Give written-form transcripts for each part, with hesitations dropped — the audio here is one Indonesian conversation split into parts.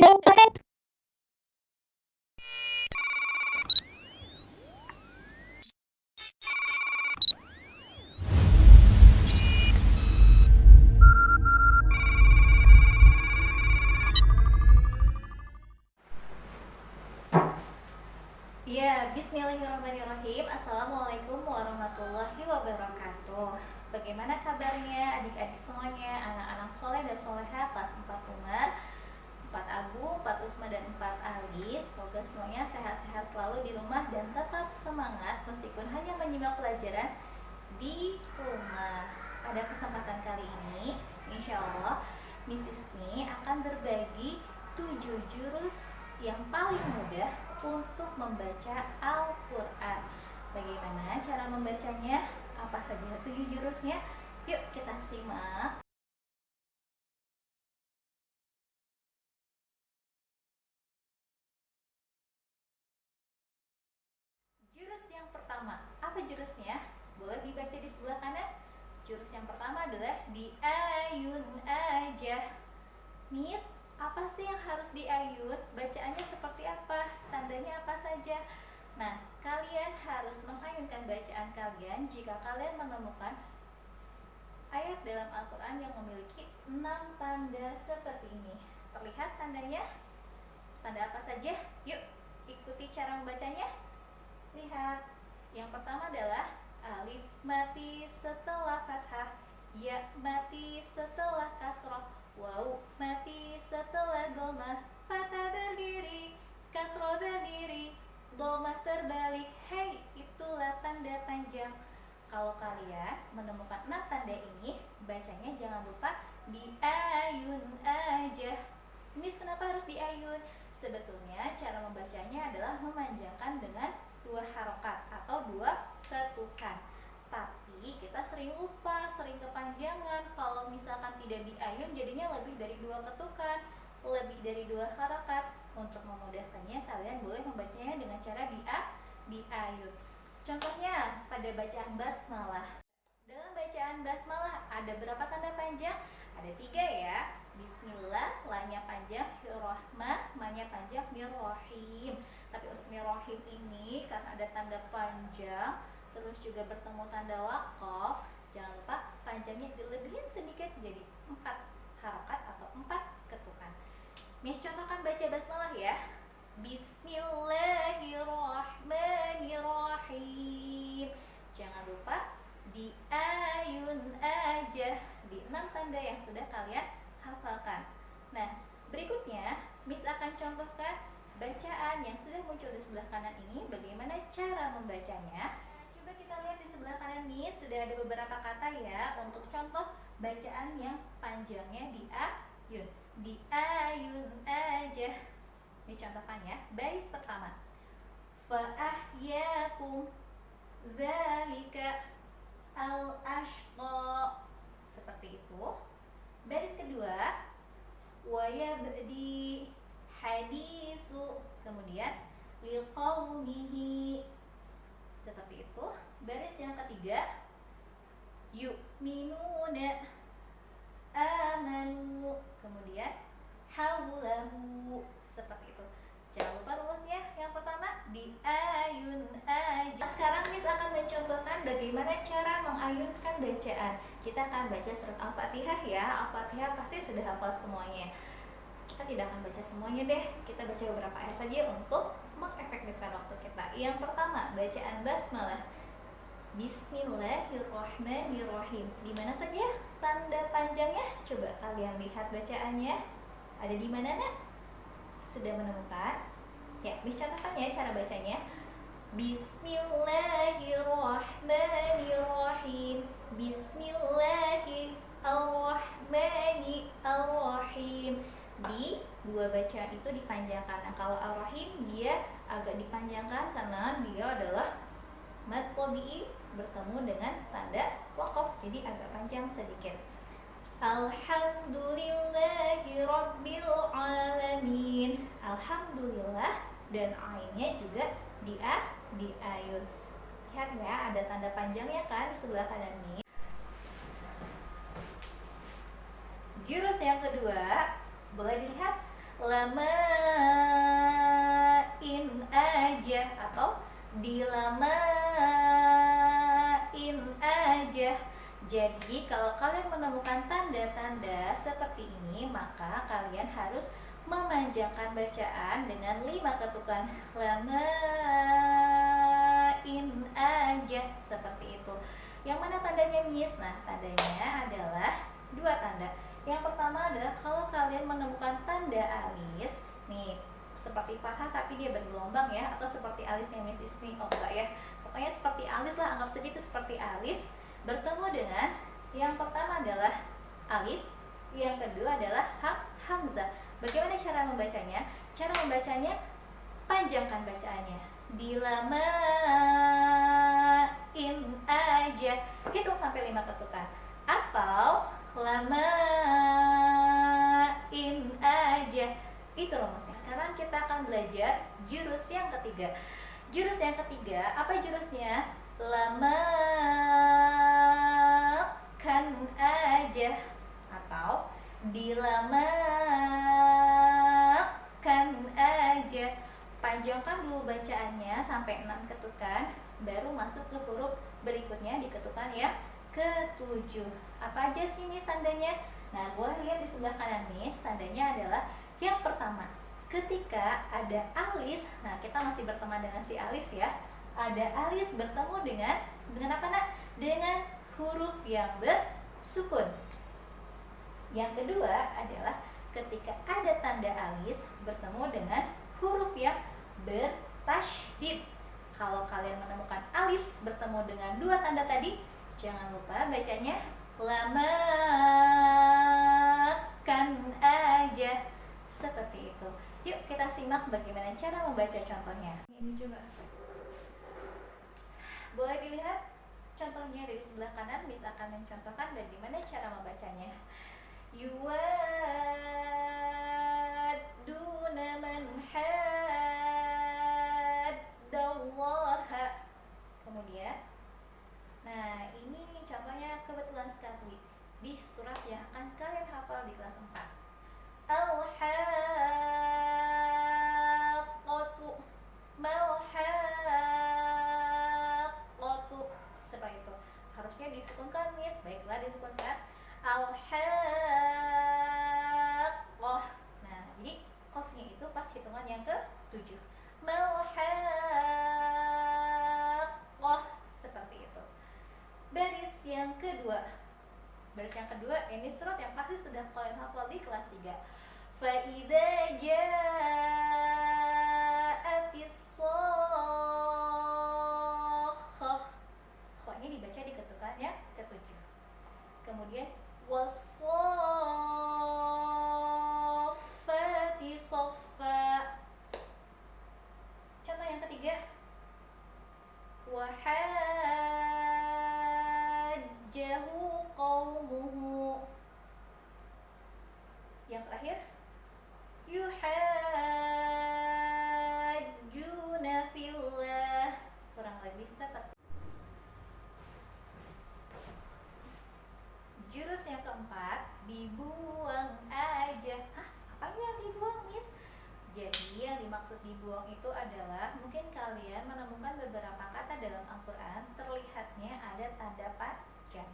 Ya, bismillahirrahmanirrahim. Assalamualaikum warahmatullahi wabarakatuh. Bagaimana kabarnya adik-adik semuanya, anak-anak soleh dan soleha kelas 4 Umar, 4 Abu, 4 Usma, dan 4 Ali. Semoga semuanya sehat-sehat selalu di rumah dan tetap semangat meskipun hanya menyimak pelajaran di rumah. Pada kesempatan kali ini, insya Allah Miss Isni akan berbagi 7 jurus yang paling mudah untuk membaca Al-Quran. Bagaimana cara membacanya? Apa saja 7 jurusnya? Yuk kita simak. Jurus yang pertama, apa jurusnya? Boleh dibaca di sebelah kanan. Jurus yang pertama adalah diayun aja. Miss, apa sih yang harus diayun? Bacaannya seperti apa? Tandanya apa saja? Nah, kalian harus mengayunkan bacaan kalian jika kalian menemukan ayat dalam Al-Quran yang memiliki 6 tanda seperti ini. Terlihat tandanya? Tanda apa saja? Yuk, ikuti cara membacanya. Lihat. Yang pertama adalah alif mati setelah fathah, ya mati setelah kasroh, waw mati setelah domah, fathah berdiri, kasroh berdiri, domah terbalik. Hei, itulah tanda panjang. Kalau kalian menemukan 6 tanda ini, bacanya jangan lupa diayun aja. Miss, kenapa harus diayun? Sebetulnya cara membacanya adalah memanjangkan dengan 2 harokat atau 2 ketukan. Tapi kita sering lupa, sering kepanjangan. Kalau misalkan tidak diayun, jadinya lebih dari 2 ketukan, lebih dari 2 harokat. Untuk memudahkannya, kalian boleh membacanya dengan cara diayun. Contohnya pada bacaan basmalah. Dalam bacaan basmalah ada berapa tanda panjang? Ada 3 ya. Bismillah, lanya panjang, Rahmah, manya panjang, Mirrohim. Tapi untuk Mirrohim ini karena ada tanda panjang, terus juga bertemu tanda waqaf, jangan lupa panjangnya dilebihin sedikit jadi 4 harokat atau 4 ketukan. Miss contohkan baca basmalah ya. Bismillahirrahmanirrahim. Jangan lupa diayun aja di 6 tanda yang sudah kalian hafalkan. Nah, berikutnya Miss akan contohkan bacaan yang sudah muncul di sebelah kanan ini, bagaimana cara membacanya. Coba kita lihat di sebelah kanan Miss, sudah ada beberapa kata ya untuk contoh bacaan yang panjangnya diayun. Diayun aja. Miss contohkan ya. Baris pertama, fa'ahyakum dzalika al-ashqa, seperti itu. Baris kedua, wa yabdi haditsu, kemudian liqaumihi, seperti itu. Baris yang ketiga, yu'minuna amanu, kemudian haulahu, seperti itu. Jangan lupa rumusnya. Yang pertama diayun aja. Sekarang Miss akan mencontohkan bagaimana cara mengayunkan bacaan. Kita akan baca surat Al-Fatihah ya. Al-Fatihah pasti sudah hafal semuanya. Kita tidak akan baca semuanya deh. Kita baca beberapa ayat saja untuk mengefektifkan waktu kita. Yang pertama, bacaan basmalah. Bismillahirrahmanirrahim. Di mana saja tanda panjangnya? Coba kalian lihat bacaannya. Ada di mana, Nak? Sudah menemukan? Ya, Miss contohkan ya cara bacanya. Bismillahirrahmanirrahim. Bismillahirrahmanirrahim. Di 2 bacaan itu dipanjangkan. Nah, kalau Ar-Rahim dia agak dipanjangkan karena dia adalah mad tabi'i bertemu dengan tanda waqaf, jadi agak panjang sedikit. Alhamdulillahi rabbil alamin. Alhamdulillah, dan ainnya juga diayun. Lihat ya, ada tanda panjangnya kan di sebelah kanan ini. Jurus yang kedua, boleh dilihat lamain aja atau dilamain aja. Jadi kalau kalian menemukan tanda-tanda seperti ini, maka kalian harus memanjangkan bacaan dengan 5 ketukan. Lamain aja, seperti itu. Yang mana tandanya, Miss? Nah, tandanya adalah 2 tanda. Yang pertama adalah kalau kalian menemukan tanda alis, nih seperti paha tapi dia bergelombang ya, atau seperti alisnya Miss Isni, oh enggak ya, pokoknya seperti alis lah, anggap saja itu seperti alis bertemu dengan yang pertama adalah alif, yang kedua adalah hamzah. Bagaimana cara membacanya? Cara membacanya, panjangkan bacaannya, dilamain aja, hitung sampai 5 ketukan, atau lamain aja. Itu rumusnya. Sekarang kita akan belajar jurus yang ketiga. Jurus yang ketiga, apa jurusnya? Lamakan aja atau dilamakan aja. Panjangkan dulu bacaannya sampai 6 ketukan, baru masuk ke huruf berikutnya di ketukan yang ke-7. Apa aja sih Miss tandanya? Nah, boleh lihat di sebelah kanan Miss, tandanya adalah yang pertama, ketika ada alis, nah kita masih berteman dengan si alis ya. Ada alis bertemu dengan apa nak? Dengan huruf yang bersukun. Yang kedua adalah ketika ada tanda alis bertemu dengan huruf yang bertasydid. Kalau kalian menemukan alis bertemu dengan 2 tanda tadi, jangan lupa bacanya lamakan aja, seperti itu. Yuk kita simak bagaimana cara membaca contohnya. Ini juga boleh dilihat contohnya dari sebelah kanan, bisa akan mencontohkan bagaimana cara membacanya. Yuwadduna man haddallaha. Kemudian, nah ini contohnya kebetulan sekali di surat yang akan kalian hafal di kelas 4. Al-haqqatu malhaqqatu, seperti itu. Harusnya disukunkan Miss, baiklah disukunkan. Al-haqqah. Nah, jadi qafnya itu pas hitungan yang ke-7. Malhaqqah, seperti itu. Baris yang kedua. Baris yang kedua ini surat yang pasti sudah kalian hafal di kelas 3. فَإِذَا جَاءَتِ الصَّاخَّةُ. Kha-nya dibaca di ketukan yang ke-7. Kemudian وَالصَّافَّاتِ صَفًّا. Contoh yang ketiga, وَحَاجَّهُ قَوْمُهُ. Yang terakhir, yuhajjuna fillah. Kurang lebih seperti. Jurus yang keempat, dibuang aja. Apanya yang dibuang, Miss? Jadi yang dimaksud dibuang itu adalah, mungkin kalian menemukan beberapa kata dalam Al-Quran terlihatnya ada tanda panjang.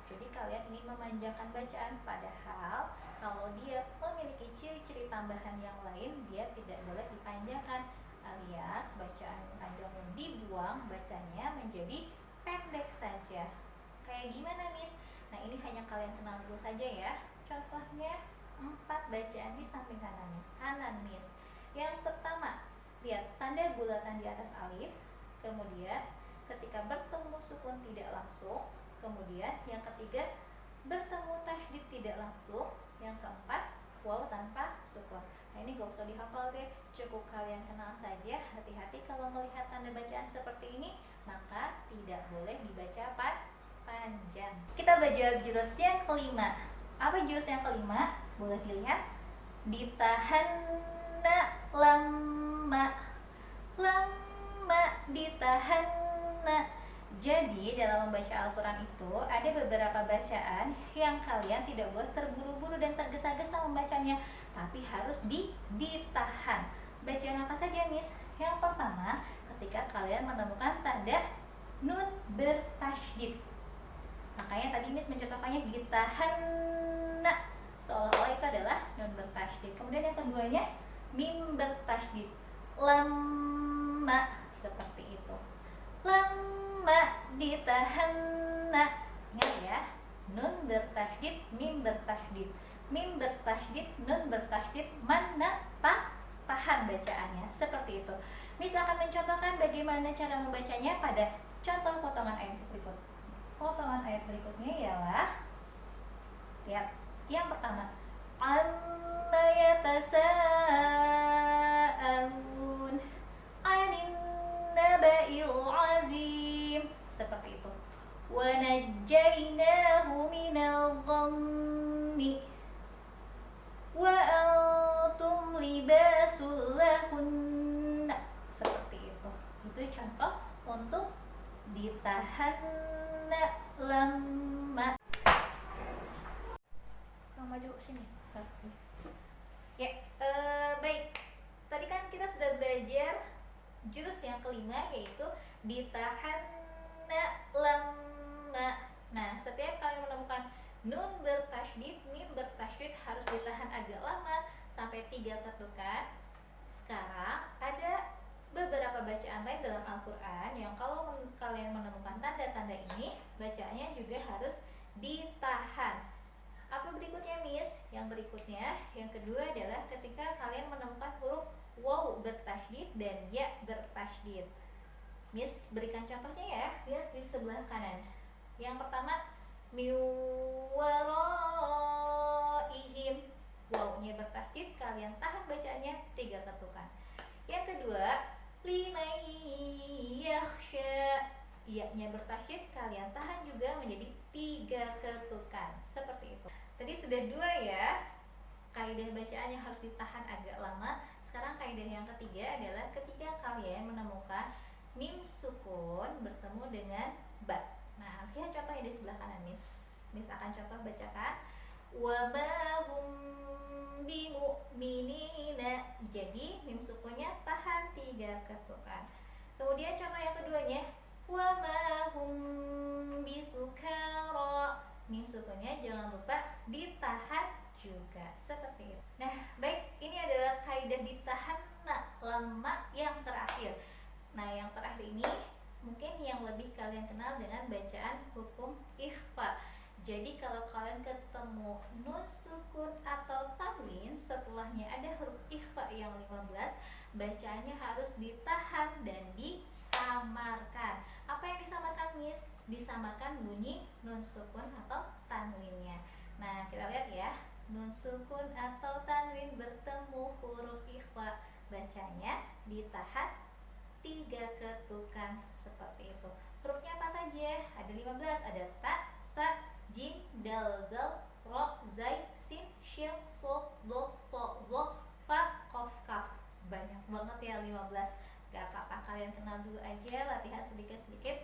Jadi kalian ingin memanjangkan bacaan, padahal kalau dia memiliki ciri-ciri tambahan yang lain, dia tidak boleh dipanjangkan, alias bacaan panjangnya dibuang, bacanya menjadi pendek saja. Kayak gimana Miss? Nah ini hanya kalian kenal dulu saja ya. Contohnya 4 bacaan di samping kanan Miss. Kanan Miss. Yang pertama, lihat tanda bulatan di atas alif. Kemudian ketika bertemu sukun tidak langsung. Kemudian yang ketiga, bertemu tasydid tidak langsung. Yang keempat, waw tanpa sukun. Nah ini gak usah dihafal deh, cukup kalian kenal saja. Hati-hati kalau melihat tanda bacaan seperti ini, maka tidak boleh dibaca panjang. Kita belajar jurus yang kelima. Apa jurus yang kelima? Boleh dilihat. Ditahanna lama. Lama ditahanna. Jadi dalam membaca Al-Quran itu ada beberapa bacaan yang kalian tidak boleh terburu-buru dan tergesa-gesa membacanya. tapi harus ditahan. Bacaan apa saja, Miss? Yang pertama, ketika kalian menemukan tanda nun bertasydid. Makanya tadi Miss mencontohkannya ditahan, seolah-olah itu adalah nun bertasydid. Kemudian yang keduanya mim bertasydid, lama, seperti itu. Lama ditahan. Ingat ya, nun bertasydid, mim bertasydid. Mim bertasydid, nun bertasydid, mana tahan bacaannya, seperti itu. Miss akan mencontohkan bagaimana cara membacanya pada contoh potongan ayat berikut. Potongan ayat berikutnya ialah, lihat, yang pertama, amma yatasaalun 'anin naba'il 'azim, seperti itu. Wa najjaynahu minal ghammi wa antum libasul lahunna, seperti itu. Itu contoh untuk ditahan lama. Maju sini. Ya, baik. Tadi kan kita sudah belajar jurus yang kelima, yaitu ditahan lama. Nah, setiap kalian menemukan nun bertasydid, mim bertasydid harus ditahan agak lama sampai 3 ketukan. Sekarang ada beberapa bacaan lain dalam Al-Quran yang kalau kalian menemukan tanda-tanda ini, bacaannya juga harus ditahan. Apa berikutnya, Miss? Yang berikutnya, yang kedua adalah ketika kalian menemukan huruf waw bertasydid dan ya bertasydid. Miss berikan contohnya ya, lihat di sebelah kanan. Yang pertama, miwaraihim, wawnya bertasydid, kalian tahan bacaannya 3 ketukan. Yang kedua, liman yakhsha, ya-nya bertasydid, kalian tahan juga menjadi 3 ketukan, seperti itu. Tadi sudah 2 ya, kaidah bacaan yang harus ditahan agak lama. Sekarang kaidah yang ketiga adalah ketika kalian menemukan mim sukun bertemu dengan ba. Nah, lihat contohnya di sebelah kanan, Miss. Miss akan contoh bacakan. Wa ma hum bimu'minina. Jadi mim sukunnya tahan 3 ketukan. Kemudian contoh yang keduanya, wa ma hum bisukara. Mim sukunnya jangan lupa ditahan juga, seperti itu. Nah, baik, ini adalah kaidah ditahan lama yang terakhir. Nah, yang terakhir ini mungkin yang lebih kalian kenal dengan bacaan hukum ikhfa. Jadi kalau kalian ketemu nun sukun atau tanwin, setelahnya ada huruf ikhfa yang 15, bacaannya harus ditahan dan disamarkan. Apa yang disamarkan, Miss? Disamarkan bunyi nun sukun atau tanwinnya. Nah, kita lihat ya, nun sukun atau tanwin bertemu huruf ikhfa, bacanya ditahan 3 ketukan, seperti itu. Hurufnya apa saja? Ada 15, ada ta, sa, jim, dal, zal, ro, zai, sin, shin, sod, dot, to, dot, fa, kof, kaf. Banyak banget ya 15. Gak apa-apa, kalian kenal dulu aja, latihan sedikit-sedikit.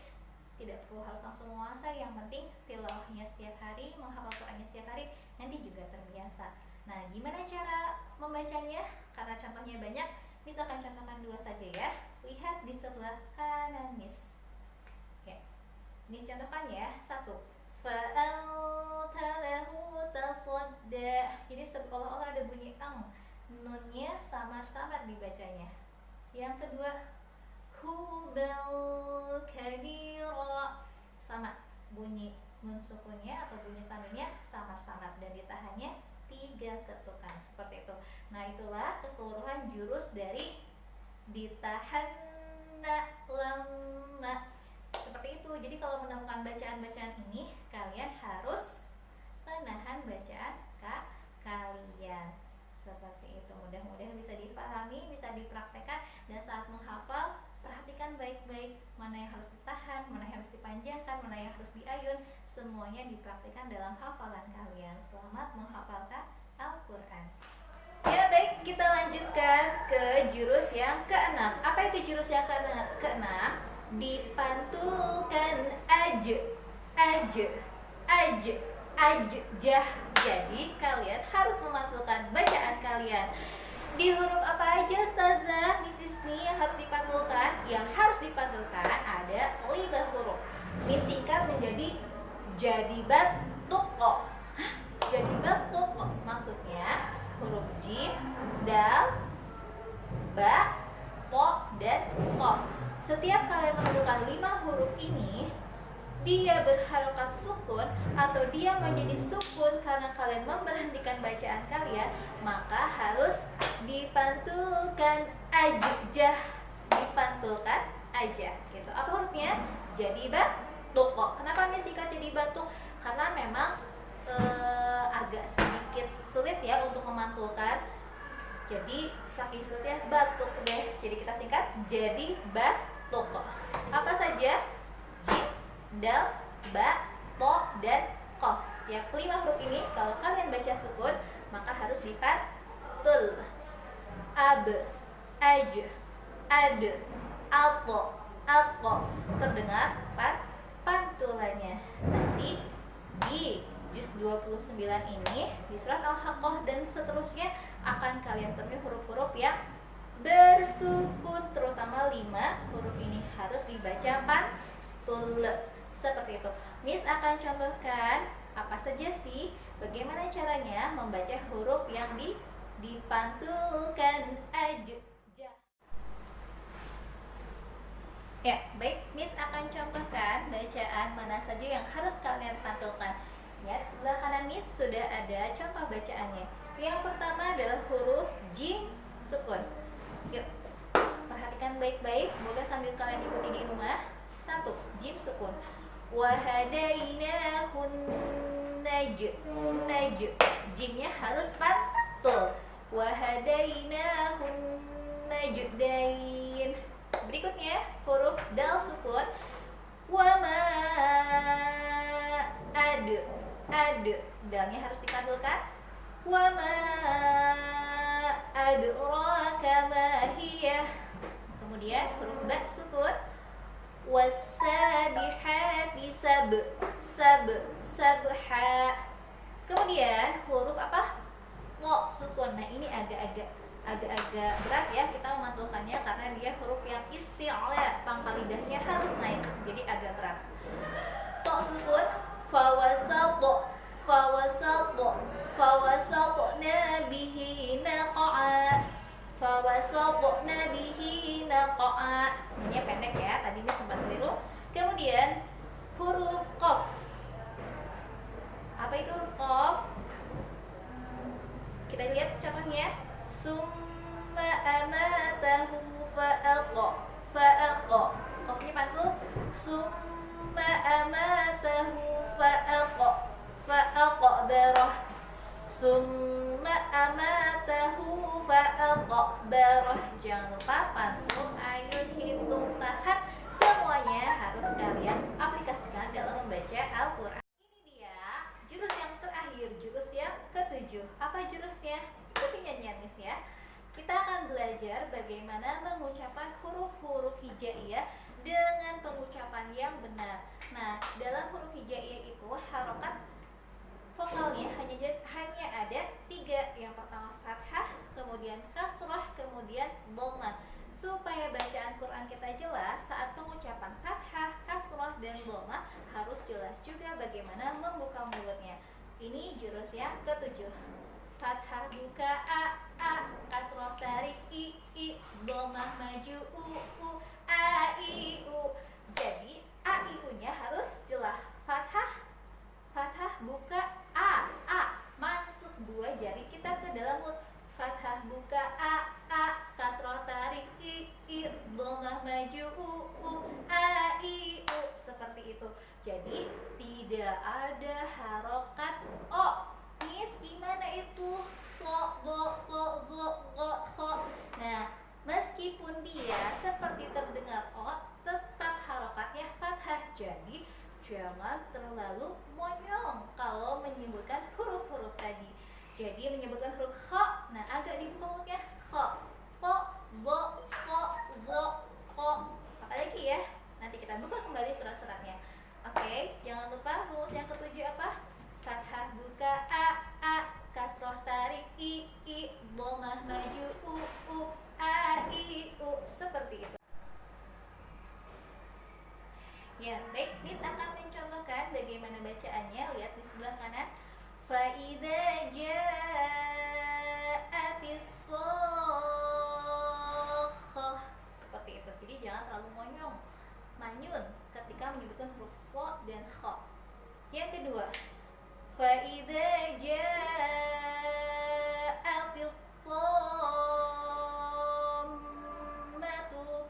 Tidak perlu harus langsung menguasai, yang penting tilawahnya setiap hari, menghafal Qurannya setiap hari, nanti juga terbiasa. Nah, gimana cara membacanya? Karena contohnya banyak, Miss akan contohkan 2 saja ya. Lihat di sebelah kanan, Miss. Ya, Miss contohkan ya. 1, fa'anta lahu tasadda. Jadi seolah-olah ada bunyi ang, nunnya samar-samar dibacanya. Yang kedua, hubal kabira, sama, bunyi nun sukunnya atau bunyi tanwinnya samar-samar dan ditahannya 3 ketukan, seperti itu. Nah, itulah keseluruhan jurus dari ditahan lama, seperti itu. Jadi kalau menemukan bacaan-bacaan ini, kalian harus menahan bacaan kalian, seperti itu. Mudah-mudahan bisa dipahami, bisa dipraktekkan, dan saat menghafal perhatikan baik-baik mana yang harus ditahan, mana yang harus dipanjangkan, mana yang harus diayun. Semuanya dipraktikkan dalam hafalan kalian. Selamat menghafalkan Al-Quran. Ya, baik, kita lanjutkan ke jurus yang keenam. Apa itu jurus yang keenam? Dipantulkan aj, aj, aj, aj, jah. Jadi kalian harus memantulkan bacaan kalian. Di huruf apa aja Ustazah, Miss Isni yang harus dipantulkan? Yang harus dipantulkan ada 5 huruf. Miss singkat menjadi jadibat tuko. Jadibat tuko maksudnya huruf jim, dal, ba, to, dan kof. Setiap kalian menemukan 5 huruf ini, dia berharokat sukun atau dia menjadi sukun karena kalian memberhentikan bacaan kalian, maka harus dipantulkan aja, dipantulkan aja gitu. Apa hurufnya? Jadi batuk. Kenapa Miss singkat jadi batuk? Karena memang agak sedikit sulit ya untuk memantulkan. Jadi saking sulitnya batuk deh. Jadi kita singkat jadi batuk. Apa saja? Jim, dal, ba, to, dan kof. Setiap 5 huruf ini kalau kalian baca sukun maka harus dipantul. Ab, aj, ad, alto, alko. Terdengar pantulannya. Nanti di juz 29 ini di surat Al-Haqqah dan seterusnya akan kalian temui huruf-huruf yang bersukun, terutama 5 huruf ini harus dibaca pantul seperti itu. Miss akan contohkan apa saja sih, bagaimana caranya membaca huruf yang dipantulkan aja. Ya, baik, Miss akan contohkan bacaan mana saja yang harus kalian pantulkan. Lihat sebelah kanan Miss sudah ada contoh bacaannya. Yang pertama adalah huruf jim sukun. Yuk, perhatikan baik-baik, boleh sambil kalian ikuti di rumah. 1. Jim sukun. Wahadainahun naj. Jimnya harus pantul. Wahadainahun najdain. Berikutnya huruf dal sukun. Wama ad. Dalnya harus dipantulkan. Wama adraka ma hiya. Kemudian huruf ba sukun. Wasabihati sabha. Kemudian huruf apa? Lo sukun. Nah, ini agak-agak berat ya kita memantulkannya karena dia huruf yang isti'la, pangkal lidahnya harus naik, jadi agak berat. To sukun. Fawasatna bihi naqa'a. Ini pendek ya, tadi ini sempat keliru. Kemudian huruf qaf. Apa itu huruf qaf? Kita lihat contohnya. Summa amatahu fa'aqa. Qafnya pantul. Summa amatahu fa'aqbarah. Summa amatahu fa'aqbarah. Jangan lupa pantul, ayun, hitung, tahan. Semuanya harus kalian aplikasikan dalam membaca Al-Quran. Ini dia jurus yang terakhir, jurus yang ke-7. Apa jurusnya? Ikuti nyanyian Miss ya. Kita akan belajar bagaimana mengucapkan huruf-huruf hijaiyah dengan pengucapan yang benar. Nah, dalam huruf hijaiyah itu harokat vokalnya hanya ada 3. Yang pertama fathah, kemudian kasrah, kemudian dhammah. Supaya bacaan Quran kita jelas saat pengucapan fathah, kasrah, dan dhammah harus jelas juga bagaimana membuka mulutnya. Ini jurus yang ke-7. Fathah buka a, kasrah tarik i, dhammah maju u, a i u. Jadi a i u nya harus jelas. Fathah buka a, masuk 2 jari kita ke dalam mulut. Fathah buka a, kasrah tarik i, dhammah maju u, a i u. Seperti itu. Jadi tidak ada harokat o. Miss, gimana itu? So, do, lo, zo, go, kho. Nah, meskipun dia seperti terdengar o, tetap harokatnya fathah. Jadi jangan terlalu monyong kalau menyebutkan huruf-huruf tadi. Jadi menyebutkan huruf kho, nah agak dibuka mulutnya. Kho, so, bo, ko, zo, ko. Apalagi ya? Nanti kita buka kembali surat-suratnya. Oke, jangan lupa rumus yang ke-7 apa? Fathah buka a, ju u a i u, seperti itu. Ya, baik, Miss akan mencontohkan bagaimana bacaannya. Lihat di sebelah kanan. Fa'idza ja'atis shakhah. Seperti itu. Jadi jangan terlalu monyong, manyun ketika menyebutkan huruf so dan kha. Yang kedua, fa'idza ja'atil tammatul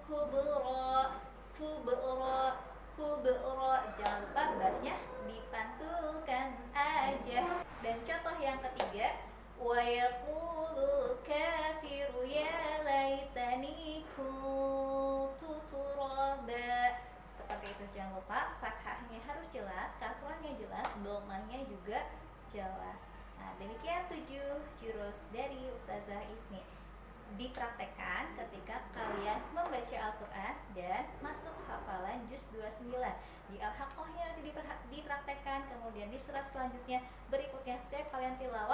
kubra. Kubra, jangan lupa barnya dipantulkan aja. Dan contoh yang ketiga, wa yaqulul kafiru ya laitani kuntu turaba. Seperti itu, jangan lupa fathahnya harus jelas, kasrahnya jelas, dhammahnya juga jelas. Nah, demikian 7 jurus dari Ustazah Isni. Dipraktekkan ketika kalian membaca Al-Quran dan masuk hafalan juz 29. Di Al-Haqqahnya nanti dipraktekkan, kemudian di surat selanjutnya berikutnya setiap kalian tilawah